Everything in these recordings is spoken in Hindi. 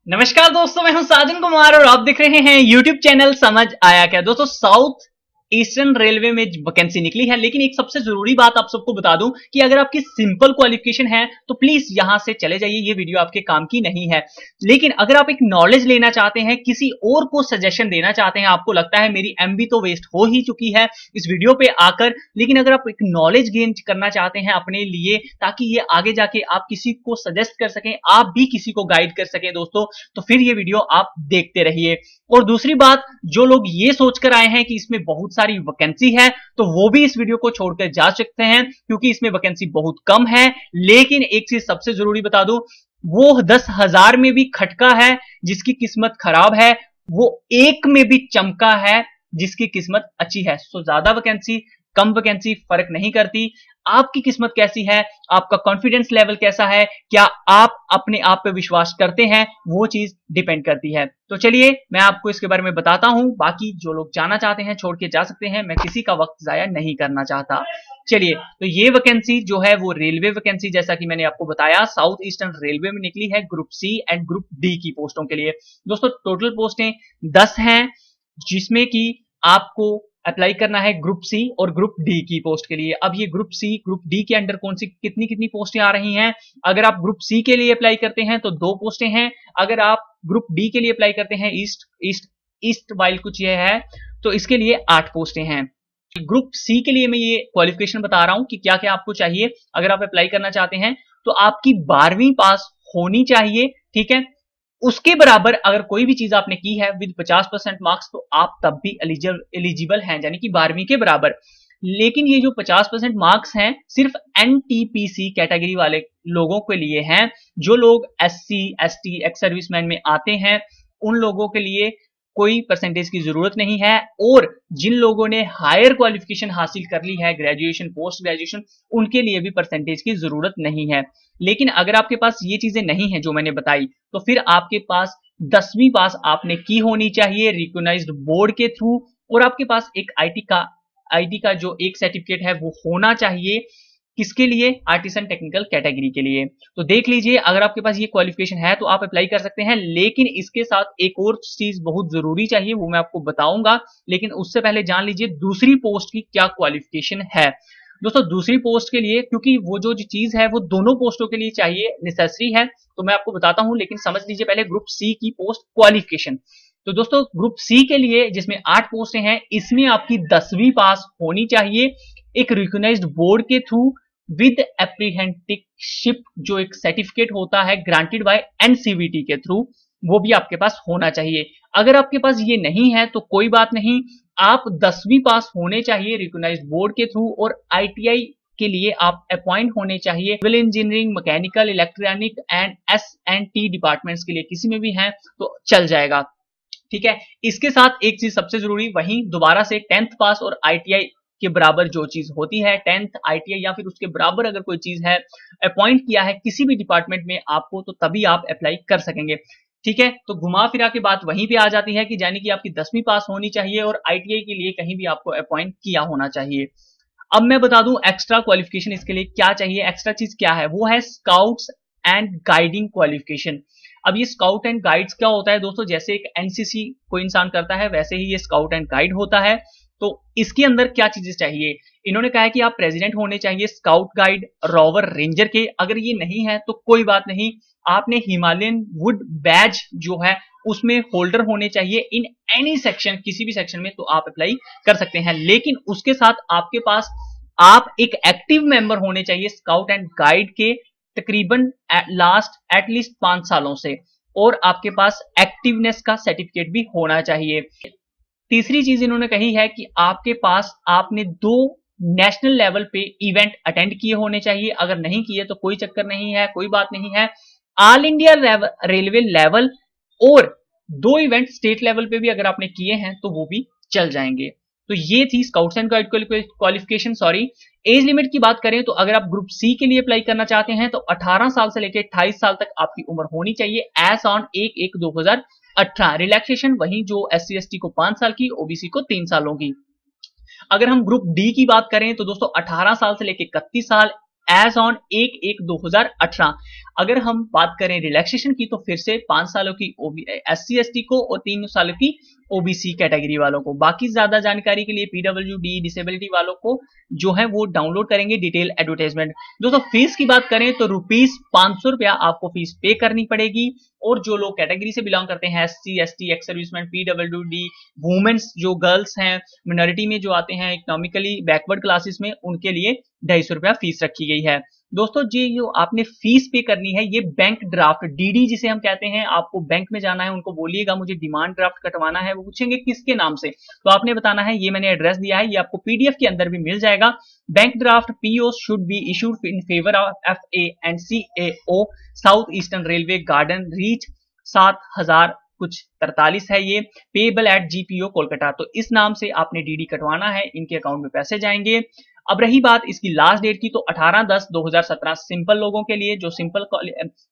नमस्कार दोस्तों, मैं हूं साजन कुमार और आप देख रहे हैं यूट्यूब चैनल समझ आया क्या। दोस्तों, साउथ ईस्टर्न रेलवे में वैकेंसी निकली है, लेकिन एक सबसे जरूरी बात आप सबको बता दूं कि अगर आपकी सिंपल क्वालिफिकेशन है तो प्लीज यहां से चले जाइए, ये वीडियो आपके काम की नहीं है। लेकिन अगर आप एक नॉलेज लेना चाहते हैं, किसी और को सजेशन देना चाहते हैं, आपको लगता है मेरी एमबी तो वेस्ट हो ही चुकी है इस वीडियो पे आकर, लेकिन अगर आप एक नॉलेज गेन करना चाहते हैं अपने लिए ताकि ये आगे जाके आप किसी को सजेस्ट कर सकें, आप भी किसी को गाइड कर सकें दोस्तों, तो फिर ये वीडियो आप देखते रहिए। और दूसरी बात, जो लोग ये सोचकर आए हैं कि इसमें बहुत सारी वैकेंसी है तो वो भी इस वीडियो को छोड़कर जा सकते हैं, क्योंकि इसमें वैकेंसी बहुत कम है। लेकिन एक चीज सबसे जरूरी बता दूं, वो 10,000 में भी खटका है जिसकी किस्मत खराब है, वो एक में भी चमका है जिसकी किस्मत अच्छी है। सो ज्यादा वैकेंसी कम वैकेंसी फर्क नहीं करती, आपकी किस्मत कैसी है, आपका कॉन्फिडेंस लेवल कैसा है, क्या आप अपने आप पे विश्वास करते हैं, वो चीज डिपेंड करती है। तो चलिए मैं आपको इसके बारे में बताता हूं, बाकी जो लोग जाना चाहते हैं छोड़ के जा सकते हैं, मैं किसी का वक्त जाया नहीं करना चाहता। चलिए, तो ये वैकेंसी जो है वो रेलवे वैकेंसी, जैसा कि मैंने आपको बताया, साउथ ईस्टर्न रेलवे में निकली है group C and group D की पोस्टों के लिए। दोस्तों, टोटल पोस्टें 10 हैं, जिसमें कि आपको अप्लाई करना है ग्रुप सी और ग्रुप डी की पोस्ट के लिए। अब ये ग्रुप सी ग्रुप डी के अंडर कौन सी कितनी कितनी पोस्टें आ रही हैं, अगर आप ग्रुप सी के लिए अप्लाई करते हैं तो 2 पोस्टें हैं, अगर आप ग्रुप डी के लिए अप्लाई करते हैं ईस्ट ईस्ट ईस्ट वाइल कुछ ये है तो इसके लिए 8 पोस्टें हैं। ग्रुप सी के लिए मैं ये क्वालिफिकेशन बता रहा हूं कि क्या क्या आपको चाहिए अगर आप अप्लाई करना चाहते हैं। तो आपकी 12वीं पास होनी चाहिए, ठीक है। उसके बराबर अगर कोई भी चीज आपने की है विद 50% मार्क्स तो आप तब भी एलिजिबल हैं, यानी कि 12वीं के बराबर। लेकिन ये जो 50% मार्क्स हैं सिर्फ एनटीपीसी कैटेगरी वाले लोगों के लिए हैं। जो लोग एससी एसटी एक्स सर्विसमैन में आते हैं उन लोगों के लिए कोई परसेंटेज की जरूरत नहीं है, और जिन लोगों ने हायर क्वालिफिकेशन हासिल कर ली है, ग्रेजुएशन पोस्ट ग्रेजुएशन, उनके लिए भी परसेंटेज की जरूरत नहीं है। लेकिन अगर आपके पास ये चीजें नहीं है जो मैंने बताई, तो फिर आपके पास 10वीं पास आपने की होनी चाहिए रिकॉग्नाइज्ड बोर्ड के थ्रू, और आपके पास एक आईटी का जो एक सर्टिफिकेट है वो होना चाहिए। किसके लिए? आर्टिसन टेक्निकल कैटेगरी के लिए। तो देख लीजिए, अगर आपके पास ये क्वालिफिकेशन है तो आप अप्लाई कर सकते हैं, लेकिन इसके साथ एक और चीज बहुत जरूरी चाहिए, वो मैं आपको बताऊंगा। लेकिन उससे पहले जान लीजिए दूसरी पोस्ट की क्या क्वालिफिकेशन है। दोस्तों, दूसरी पोस्ट के लिए, क्योंकि वो जो चीज है वो दोनों पोस्टों के लिए चाहिए, नेसेसरी है, तो मैं आपको बताता हूं, लेकिन समझ लीजिए पहले ग्रुप सी की पोस्ट क्वालिफिकेशन। तो दोस्तों, ग्रुप सी के लिए जिसमें 8 पोस्टें हैं, इसमें आपकी 10वीं पास होनी चाहिए एक रिकॉग्नाइज्ड बोर्ड के थ्रू विद अप्रीहेंटिवशिप, जो एक सर्टिफिकेट होता है ग्रांटेड बाय एनसीवीटी के थ्रू, वो भी आपके पास होना चाहिए। अगर आपके पास ये नहीं है तो कोई बात नहीं, आप 10वीं पास होने चाहिए रिकॉग्नाइज्ड बोर्ड के थ्रू, और आईटीआई के लिए आप अपॉइंट होने चाहिए civil engineering, mechanical, electronic and S&T departments के लिए, किसी में भी हैं तो चल जाएगा, ठीक है। इसके साथ एक चीज सबसे जरूरी, वहीं दोबारा से 10th पास और आईटीआई के बराबर जो चीज होती है, 10th आईटीआई या फिर उसके बराबर अगर कोई चीज है, अपॉइंट किया है किसी भी डिपार्टमेंट में आपको, तो तभी आप अप्लाई कर सकेंगे, ठीक है। तो घुमा फिरा के बात वहीं पे आ जाती है कि यानी कि आपकी 10वीं पास होनी चाहिए और आईटीआई के लिए कहीं भी आपको अपॉइंट किया होना चाहिए। अब मैं बता दूं एक्स्ट्रा क्वालिफिकेशन इसके लिए क्या चाहिए, एक्स्ट्रा चीज क्या है, वो है स्काउट्स एंड गाइडिंग क्वालिफिकेशन। अब ये स्काउट एंड गाइड्स क्या होता है दोस्तों, जैसे एक एनसीसी कोई इंसान करता है वैसे ही ये स्काउट एंड गाइड होता है। तो इसके अंदर क्या चीजें चाहिए, इन्होंने कहा है कि आप प्रेसिडेंट होने चाहिए स्काउट गाइड रोवर रेंजर के, अगर ये नहीं है तो कोई बात नहीं, आपने हिमालयन वुड बैज जो है उसमें होल्डर होने चाहिए इन एनी सेक्शन, किसी भी सेक्शन में, तो आप अप्लाई कर सकते हैं। लेकिन उसके साथ आपके पास आप एक एक्टिव मेंबर होने चाहिए स्काउट एंड गाइड के, तकरीबन लास्ट एटलीस्ट 5 सालों से, और आपके पास एक्टिवनेस का सर्टिफिकेट भी होना चाहिए। तीसरी चीज इन्होंने कही है कि आपके पास आपने 2 नेशनल लेवल पे इवेंट अटेंड किए होने चाहिए, अगर नहीं किए तो कोई चक्कर नहीं है, कोई बात नहीं है। ऑल इंडिया रेलवे लेवल और 2 इवेंट स्टेट लेवल पे भी अगर आपने किए हैं तो वो भी चल जाएंगे। तो ये थी scouts and guide qualification. Sorry, age limit की बात करें तो अगर आप ग्रुप सी के लिए अप्लाई करना चाहते हैं तो 18 साल से लेकर 28 साल तक आपकी उम्र होनी चाहिए एज ऑन 1/1/2018। रिलैक्सेशन वहीं जो SC ST को 5 साल की, ओबीसी को 3 सालों की। अगर हम ग्रुप डी की बात करें तो दोस्तों 18 साल से लेकर 31 साल एज ऑन 1/1/2018। अगर हम बात करें रिलैक्सेशन की तो फिर से 5 सालों की SC ST को और 3 सालों की OBC कैटेगरी वालों को। बाकी ज्यादा जानकारी के लिए PWD डिसेबिलिटी वालों को जो है वो डाउनलोड करेंगे डिटेल एडवर्टाइजमेंट। दोस्तों फीस की बात करें तो ₹500 आपको फीस पे करनी पड़ेगी। और जो लोग कैटेगरी से बिलोंग करते हैं SC ST ex serviceman PWD women's जो गर्ल्स हैं मिनोरिटी में जो आते हैं इकोनॉमिकली बैकवर्ड क्लासेस में उनके लिए ₹250 फीस रखी गई है। दोस्तों जी जो आपने फीस पे करनी है ये बैंक ड्राफ्ट DD जिसे हम कहते हैं, आपको बैंक में जाना है उनको बोलिएगा मुझे डिमांड ड्राफ्ट कटवाना है, वो पूछेंगे किसके नाम से, तो आपने बताना है ये मैंने एड्रेस दिया है, ये आपको PDF के अंदर भी मिल जाएगा। Bank draft PO should be issued in favour of FA and CAO south eastern railway garden reach 7000 कुछ 43 है, ये पेबल एट GPO कोलकाता। तो इस नाम से आपने DD कटवाना है, इनके अकाउंट में पैसे जाएंगे। अब रही बात इसकी लास्ट डेट की तो 18/10/2017 सिंपल लोगों के लिए जो सिंपल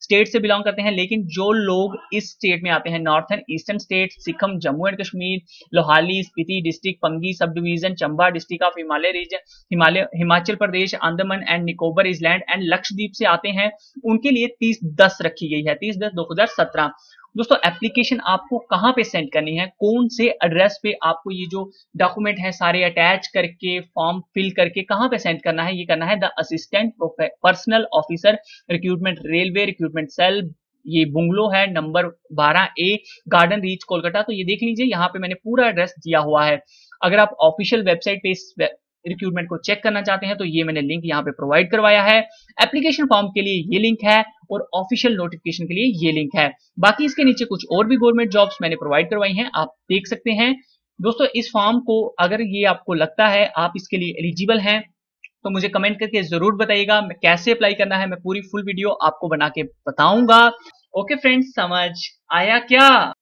स्टेट से बिलोंग करते हैं, लेकिन जो लोग इस स्टेट में आते हैं northern eastern state Sikkim Jammu and Kashmir Lahaul Spiti district Pangi sub division Chamba district of Himalaya region Himachal Pradesh Andaman and Nicobar island and Lakshadweep से आते हैं, उनके लिए 30/10 रखी गई है, 30/10/2017। दोस्तों एप्लीकेशन आपको कहां पे सेंड करनी है, कौन से एड्रेस पे आपको ये जो डॉक्यूमेंट है सारे अटैच करके फॉर्म फिल करके कहां पे सेंड करना है, ये करना है the assistant personnel officer recruitment railway recruitment cell, ये बुंगलो है number 12A garden reach Kolkata. तो ये देख लीजिए यहाँ पे मैंने पूरा एड्रेस दिया हुआ है। अगर आप ऑफिशियल वेबसाइट पे इस रिक्रूटमेंट को चेक करना चाहते हैं तो ये मैंने लिंक यहाँ पे प्रोवाइड करवाया है। एप्लीकेशन फॉर्म के लिए ये लिंक है और ऑफिशियल नोटिफिकेशन के लिए ये लिंक है। बाकी इसके नीचे कुछ और भी गवर्नमेंट जॉब्स मैंने प्रोवाइड करवाई हैं, आप देख सकते हैं। दोस्तों इस फॉर्म को अगर ये आपको लगता है आप इसके लिए एलिजिबल हैं तो मुझे कमेंट करके जरूर बताइएगा, मैं कैसे अप्लाई करना है मैं पूरी फुल वीडियो आपको बना के बताऊंगा। ओके फ्रेंड्स, समझ आया क्या?